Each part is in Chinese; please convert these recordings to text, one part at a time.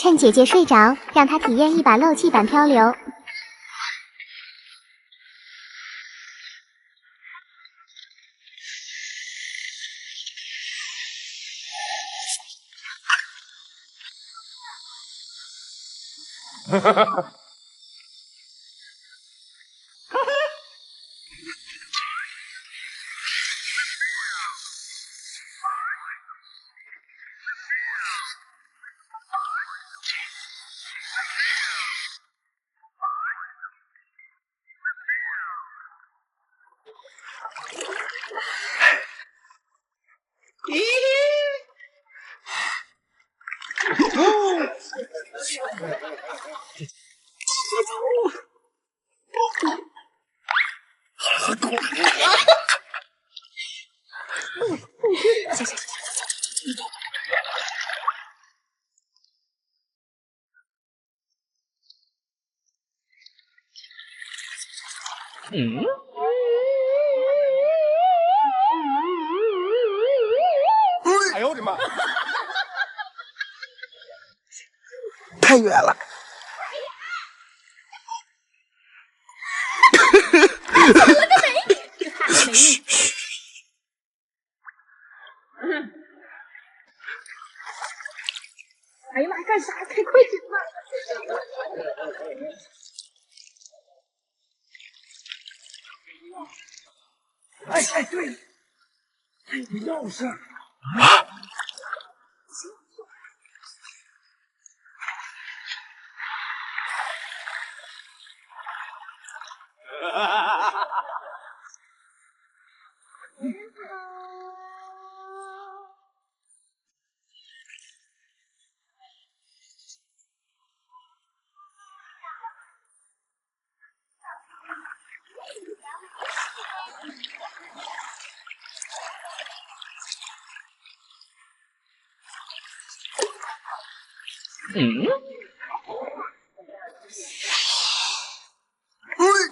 趁姐姐睡着，让她体验一把漏气版漂流。哎呦我的妈！太远了。哎呀妈，干啥？快点吧！哎，对，这个钥匙啊！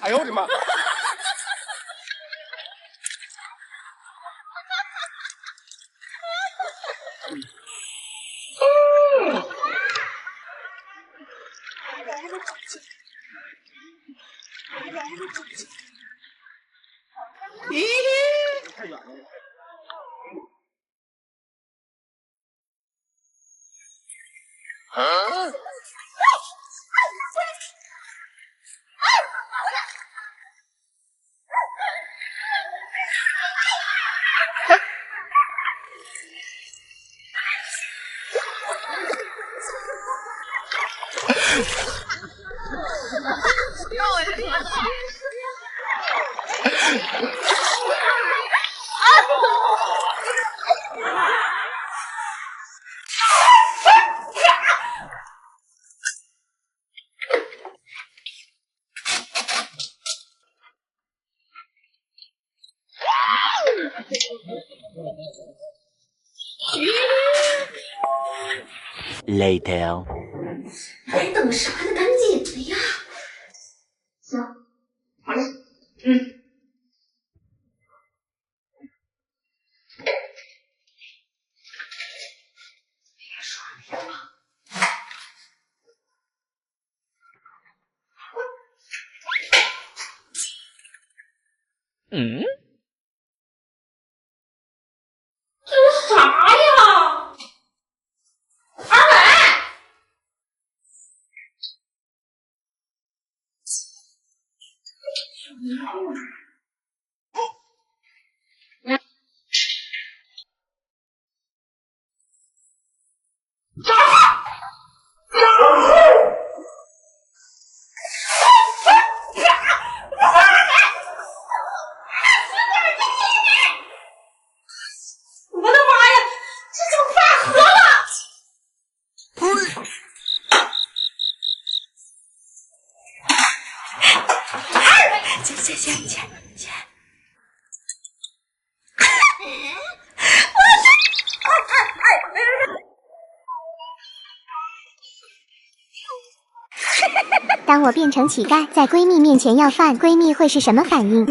哎呦我的妈！太远了。Later。还等啥呢？赶紧的呀！行，好嘞，这是啥呀？二伟，我的妈呀，这就饭盒了！钱！当我变成乞丐，在闺蜜面前要饭，闺蜜会是什么反应？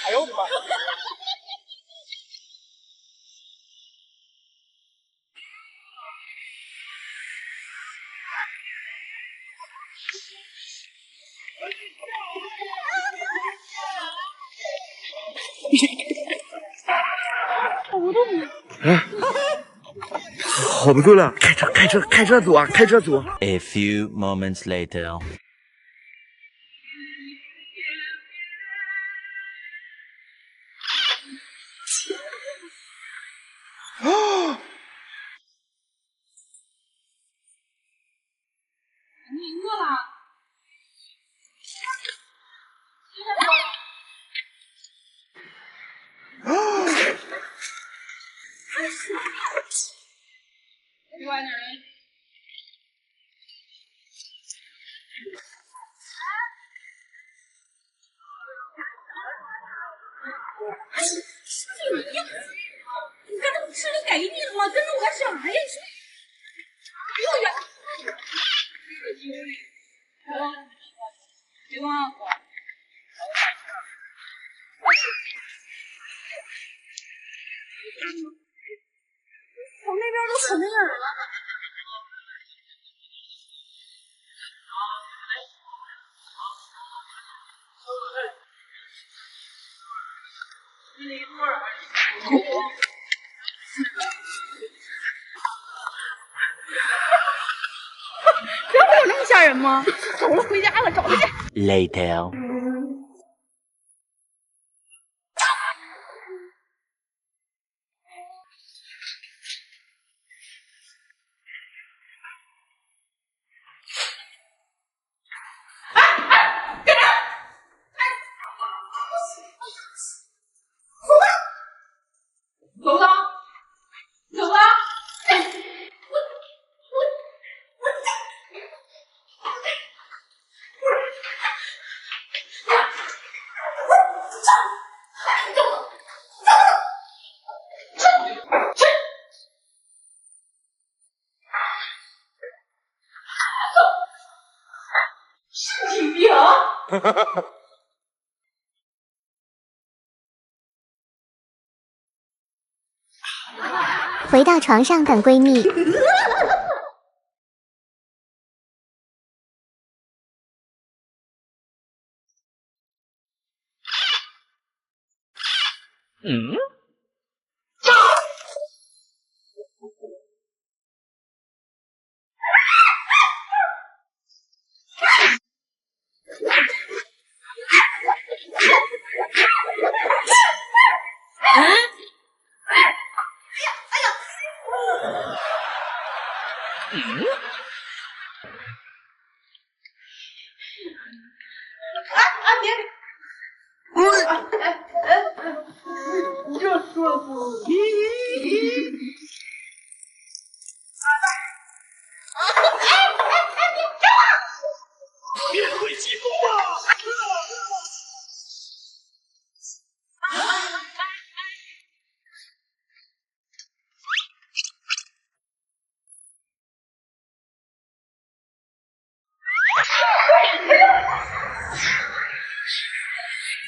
哎呦我的妈！好不对了，开车走啊，开车走。A few moments later. 你看他不吃你给你了吗？跟着我干啥呀？又远。别光我那边都存在哪儿了？这不有那么吓人吗？走了，回家了，找他去。Later. 走了，走了。神经病！回到床上等闺蜜。你这说了不？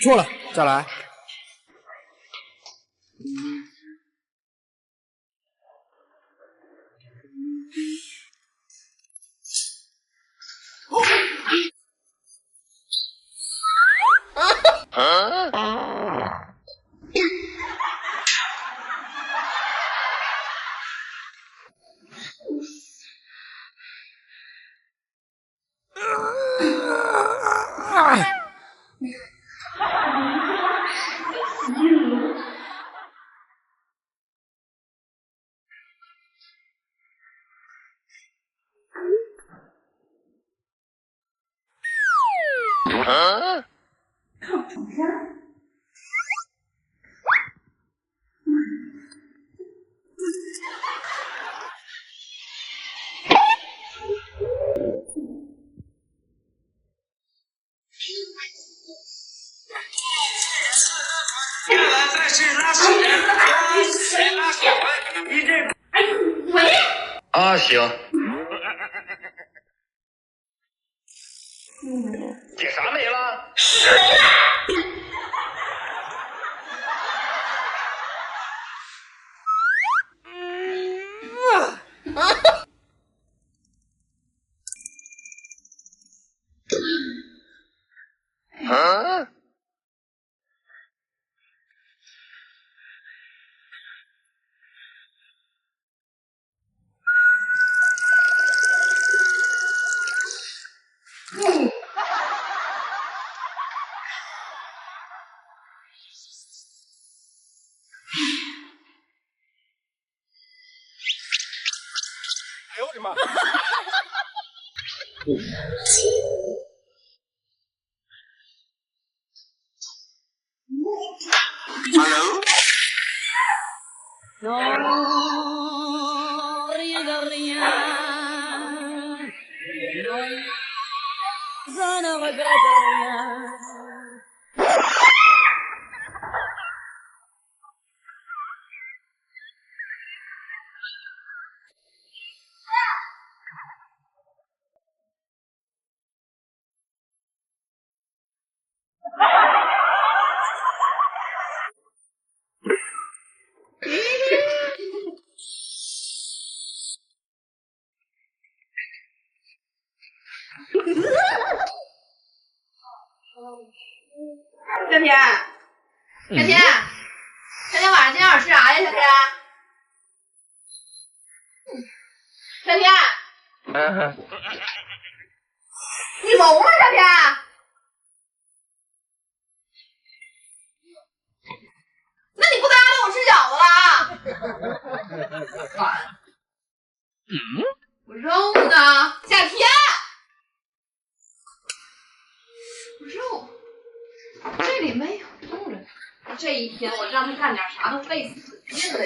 错了，再来。看我照片。喂。啊，行。姐啥没了？水了。啊？哎呦我的妈！Hello。夏天，夏天晚上今天晚上吃啥呀？夏天，你聋了？夏天，那你不搭理我吃饺子了？我肉呢？夏天，肉，这里没有肉了。这一天我让他干点啥都累死劲了。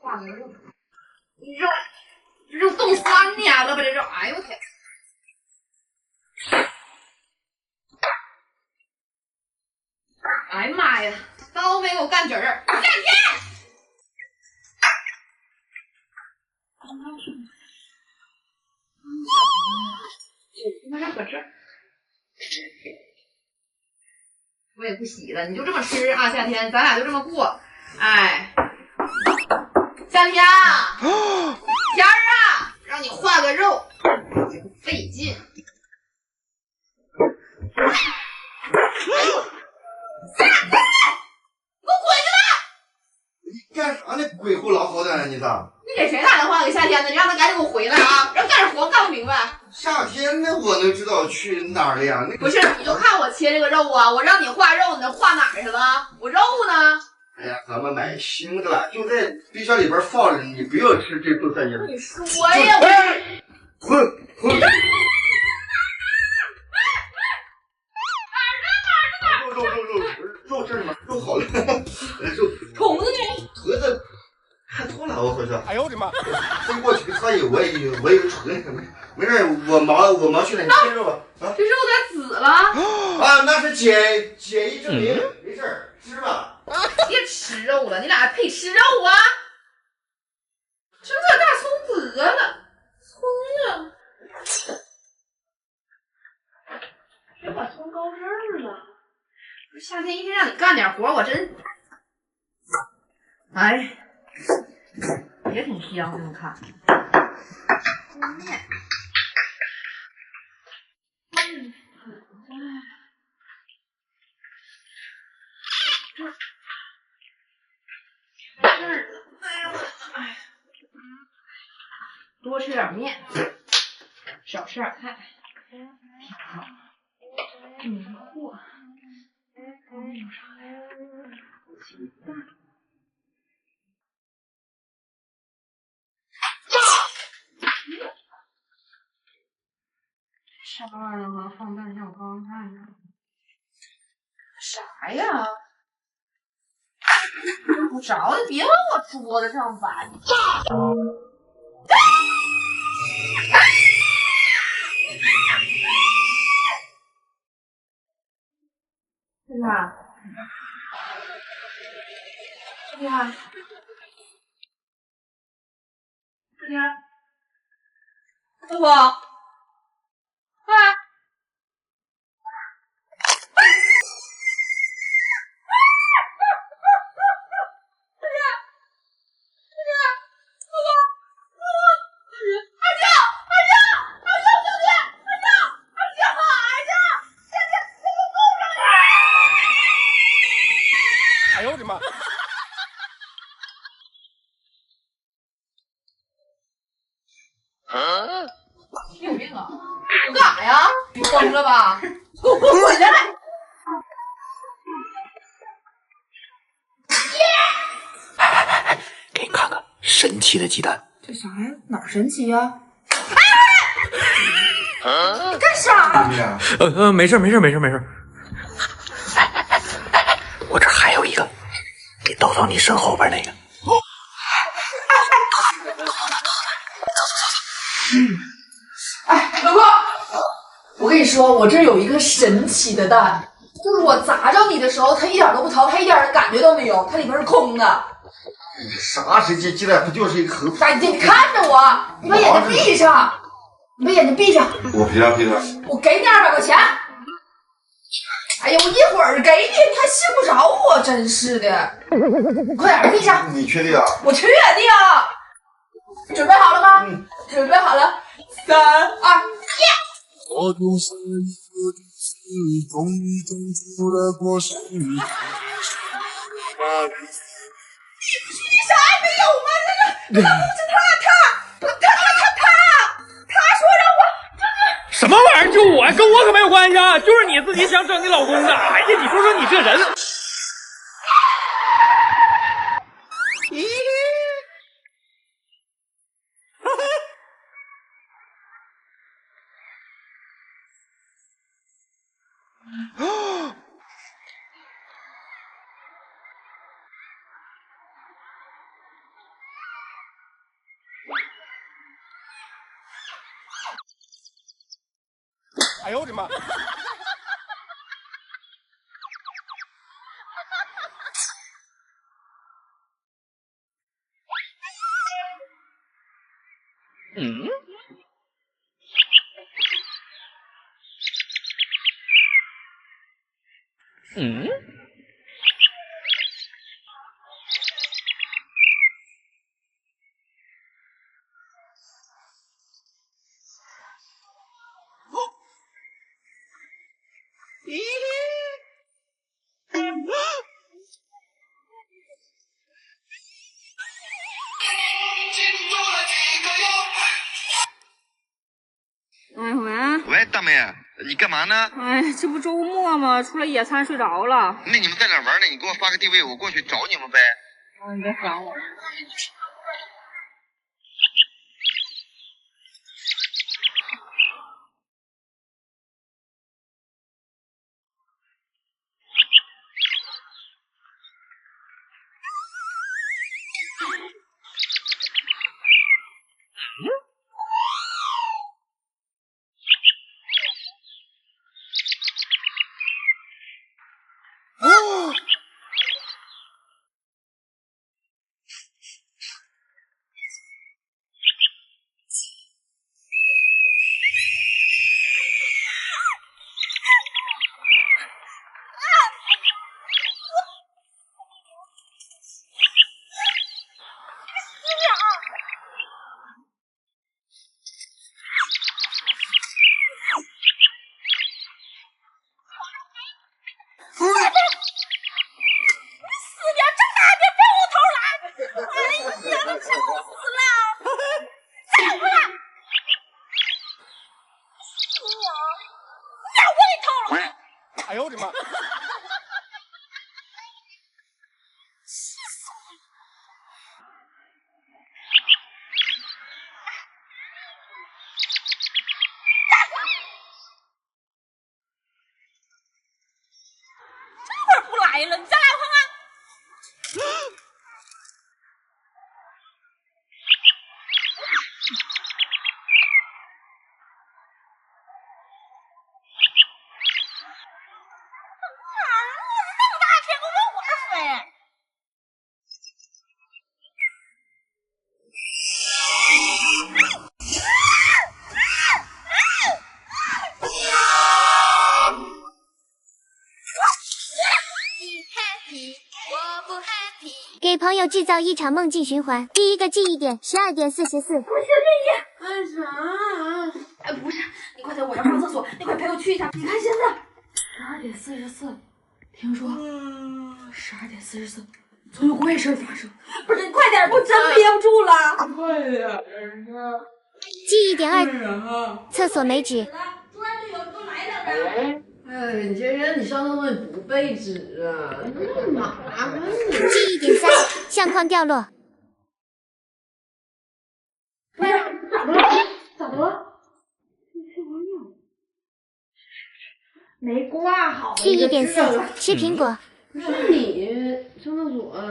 挂个肉，肉冻3年了吧？这肉，哎呦我天！哎呀妈呀，刀没给我干直儿！夏天，为啥搁这儿？我也不洗了，你就这么吃啊！夏天，咱俩就这么过。哎，夏天啊，天儿啊，让你化个肉，费劲。干啥呢？鬼吼狼嚎的，你咋？你给谁打电话？给夏天呢？你让他赶紧给我回来啊！让干点活干不明白。夏天那我能知道去哪儿了呀？不是，你就看我切这个肉啊！我让你化肉，你能化哪儿去了？我肉呢？哎呀，咱们买新的了，就在冰箱里边放着，你不要吃这份饭你说呀，混！肉这儿呢？肉好了，肉虫子呢？盒子看错了，我回去。哎呦我的妈！飞过几个苍蝇，我也有虫，没事，我忙去了，你切肉吧。啊，这肉咋紫了？啊，那是检疫证明，没事，吃吧。别吃肉了，你俩还配吃肉啊？这大葱得了，葱呢？谁把葱搁这儿了？不是夏天一天让你干点活，我真……哎，也挺香，这么看。面。这儿，哎呦，哎，多吃点面，少吃点菜，挺好。货，有啥呀？鸡蛋。啥玩意儿啊？放半天我刚刚看着。啥呀？用不着的，别往我桌子上搬。是吧？是吧？是不是？老婆，哎。哎呦我的妈！你有病啊！你干啥呀？你疯了吧？给我滚下来！给你看看神奇的鸡蛋。这啥呀？哪儿神奇呀？你干啥？没事。我这还有一个，给倒到你身后边那个。哎，老公，我跟你说，我这有一个神奇的蛋，就是我砸着你的时候，它一点都不疼，它一点感觉都没有，它里边是空的。啥神奇鸡蛋？不就是一个盒？哎，你看着我，你把眼睛闭上，你把眼睛闭上。我赔他。我给你200块钱。哎呀，我一会儿给你，你还信不着我，真是的。快点闭上。你确定啊？我确定。准备好了吗？准备好了，3、2、1。我种下一颗种子，终于长出了果实。你啥也没有吗？这个是他说让我什么玩意儿？就我跟我可没有关系啊！就是你自己想整你老公的。哎呀，你说说你这人。哎呦我的妈！哎喂，喂，大妹，你干嘛呢？哎，这不周末吗？出来野餐睡着了。那你们在哪玩呢？你给我发个定位，我过去找你们呗。你别烦我。哎呦我的妈！给朋友制造一场梦境循环。第一个记忆点12:44。干啥？哎，不是，你快点，我要上厕所，你快陪我去一下。你看现在12:44，听说12:44总有怪事发生。不是，你快点，我真憋不住了。快点啊！记忆点2，厕所没纸。桌上就有，多来两张。哎，你这人，你上厕所你不备纸啊？那么麻烦你。记忆点3，相框掉落。不是，咋的了？咋的了？没挂好。记忆点4，吃苹果。不是你上厕所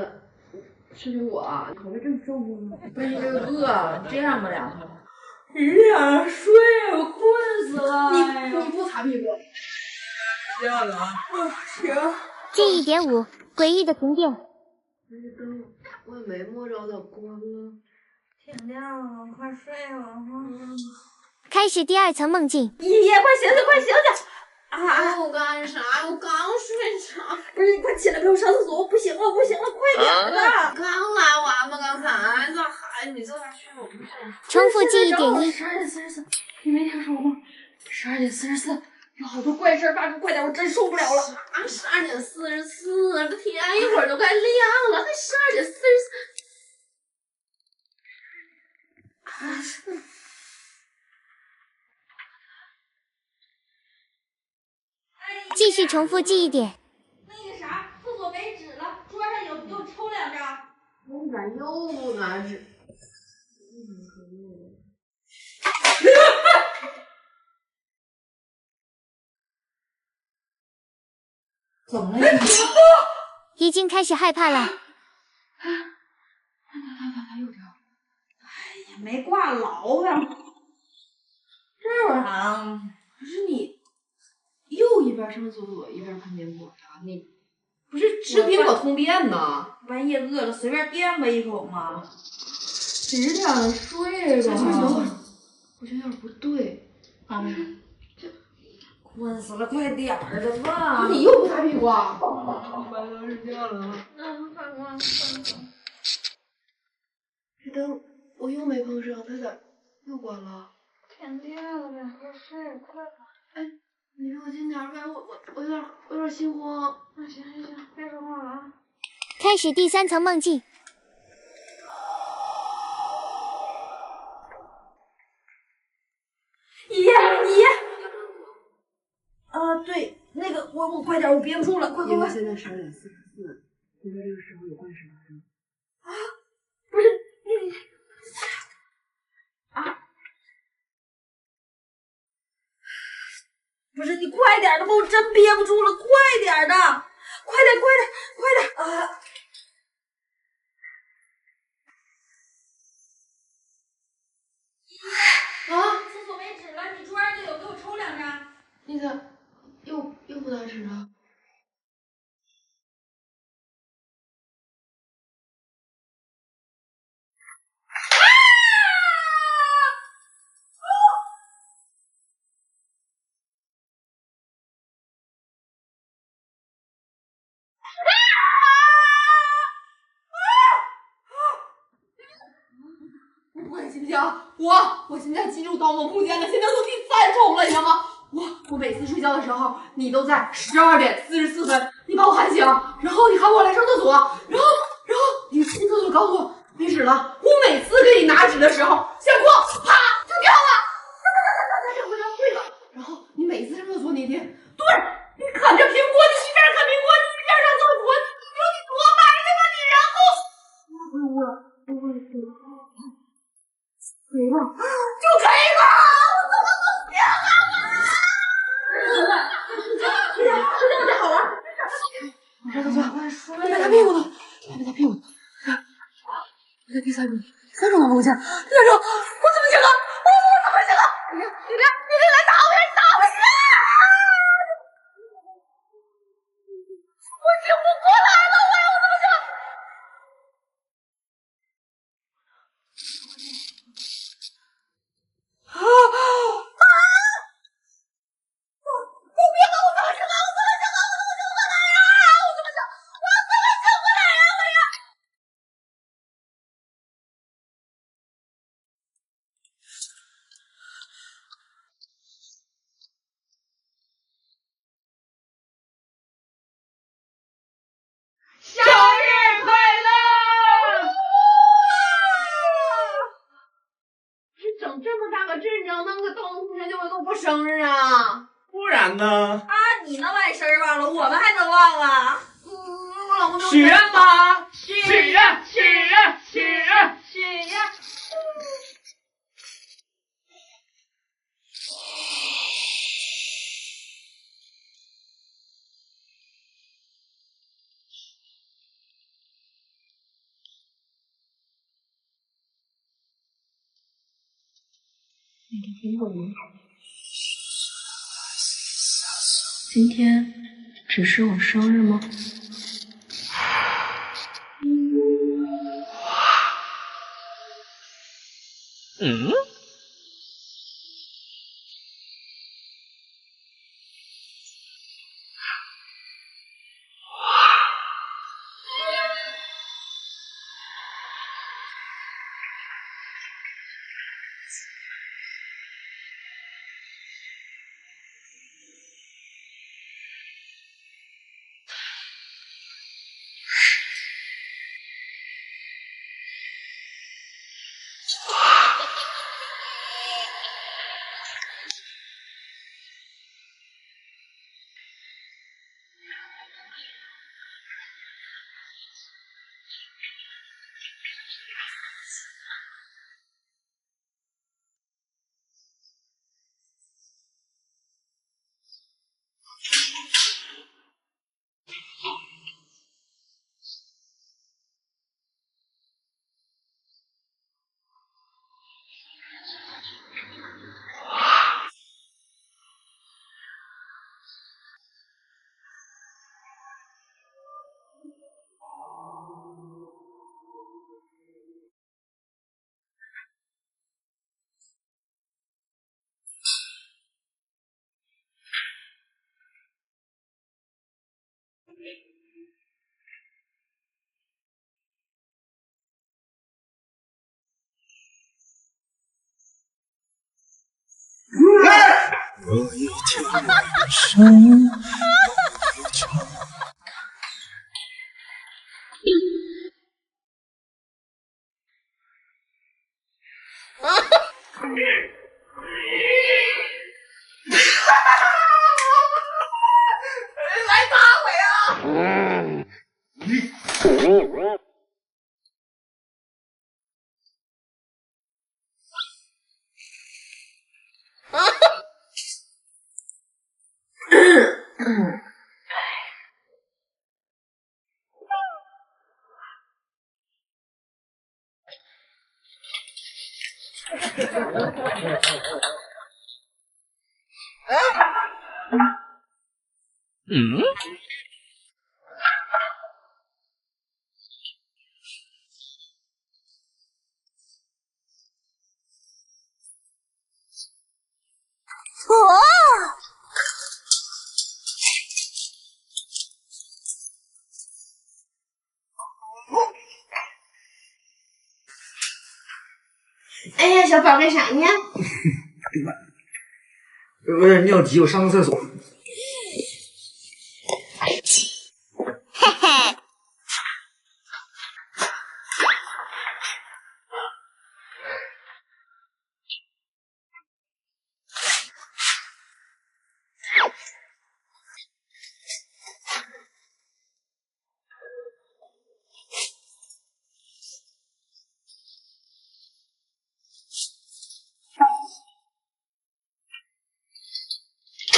吃苹果啊？口味这么重吗？不是因为饿，这样吧，两头。你想睡，我困死了。你不擦屁股？下来。行。记忆点5，诡异的停电。那灯我也没摸着咋关了？天亮了，快睡了。开始第2层梦境。爷，快醒醒，快醒醒！我干啥？我刚睡着。不是，你快起来陪我上厕所！我不行了，快点的！刚来完吗？刚才咋还你这还睡？我不睡。重复记忆点1。12:44，你没听说吗？12:44，有好多怪事发生，快点，我真受不了了。12:44，这天一会儿就该亮了，还12:44。继续重复记忆点。那个啥，厕所没纸了，桌上有，给我抽2张。你咋又不拿纸？怎么了？已经开始害怕了。他又这样。哎呀，没挂牢呀。这玩意儿，可是你又一边上厕所一边看苹果呀？你不是吃苹果通便呢？半夜饿了，随便垫吧一口嘛。10点了，睡吧。我觉得有点不对。困死了，快点儿的吧。你又不擦屁股啊？晚上睡觉了。这灯我又没碰上，它咋又关了？天亮了呗，快睡，快吧。哎，你离我近点呗，我有点心慌。行，别说话了啊。开始第3层梦境。爷。对，那个我快点，我憋不住了，快。因为现在12:44，现在这个时候有怪事发生。不是你不是你快点的吧，我真憋不住了，快点的，快点啊！厕所没纸了，你桌上就有，给我抽2张。你咋又不拿纸啊？我不管你信不信啊，我现在进入盗梦空间了，现在都第3重了，你知道吗？我每次睡觉的时候，你都在12:44，你把我喊醒，然后你喊我来上厕所，然后你进厕所告诉我没纸了，我每次给你拿纸的时候，相框啪就掉了，这回答对了，然后你每次上厕所那天，对，你啃着苹果，你一边啃苹果，你一边上厕所，你说你多埋汰吧你，然后回屋了，可以了，就可以了，我怎么不行啊！这好玩，我上厕所，还没擦屁股呢，我在第3种的梦见，第3种，我怎么行啊？我怎么行啊？你别来打我呀！你打我呀！我醒不过来了，我怎么行？能给动物同学就会给我过生日啊？不然呢？啊，你能把你生日忘了，我们还能忘啊？我老公就许愿吧，许愿。今天只是我生日吗？嗯。我一天晚上来打我呀！嗯。哎呀，小宝干啥呢？有点尿急，我上个厕所。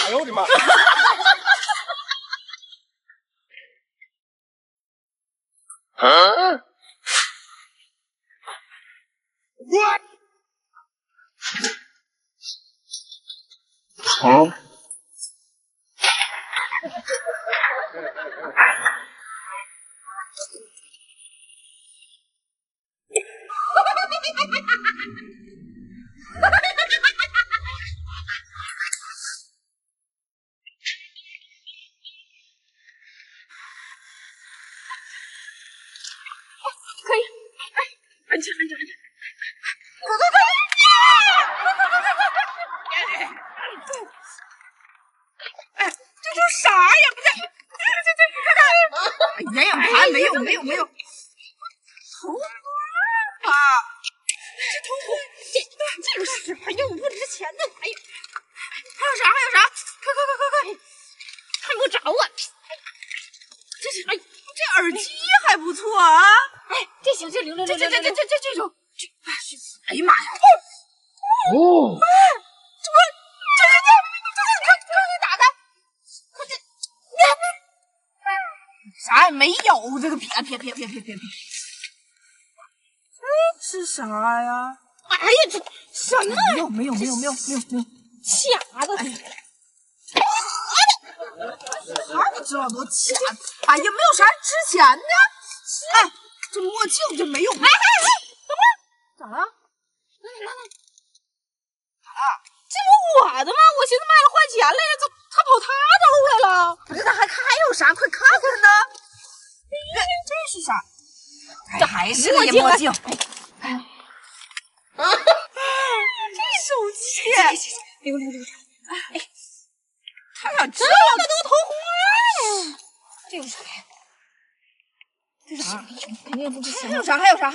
哎呦我的妈！啊！啊！可以，安全。哎，这都啥呀？不对，这，看看，没有，头发，这头发，这个是啥呀？不值钱的玩意儿。还有啥？还有啥？快！看不着啊！这是哎，这耳机还不错啊！哎，这行，这留着。这种。哎呀妈呀！哦。这，快打开！快这，啥也没有，这个撇。是啥呀？哎呀，这什么？没有，卡的。哪不知道多钱？哎呀，没有啥值钱的。哎，这墨镜就没有。哎，等会儿，咋了？来。这不我的吗？我寻思卖了换钱来着，他跑他兜来了。不是，他还有啥？快看看呢！这是啥？这还是个墨镜。这手机，留。哎，他俩知道那都头花。这有啥呀？这啥？肯定不值钱。还有啥？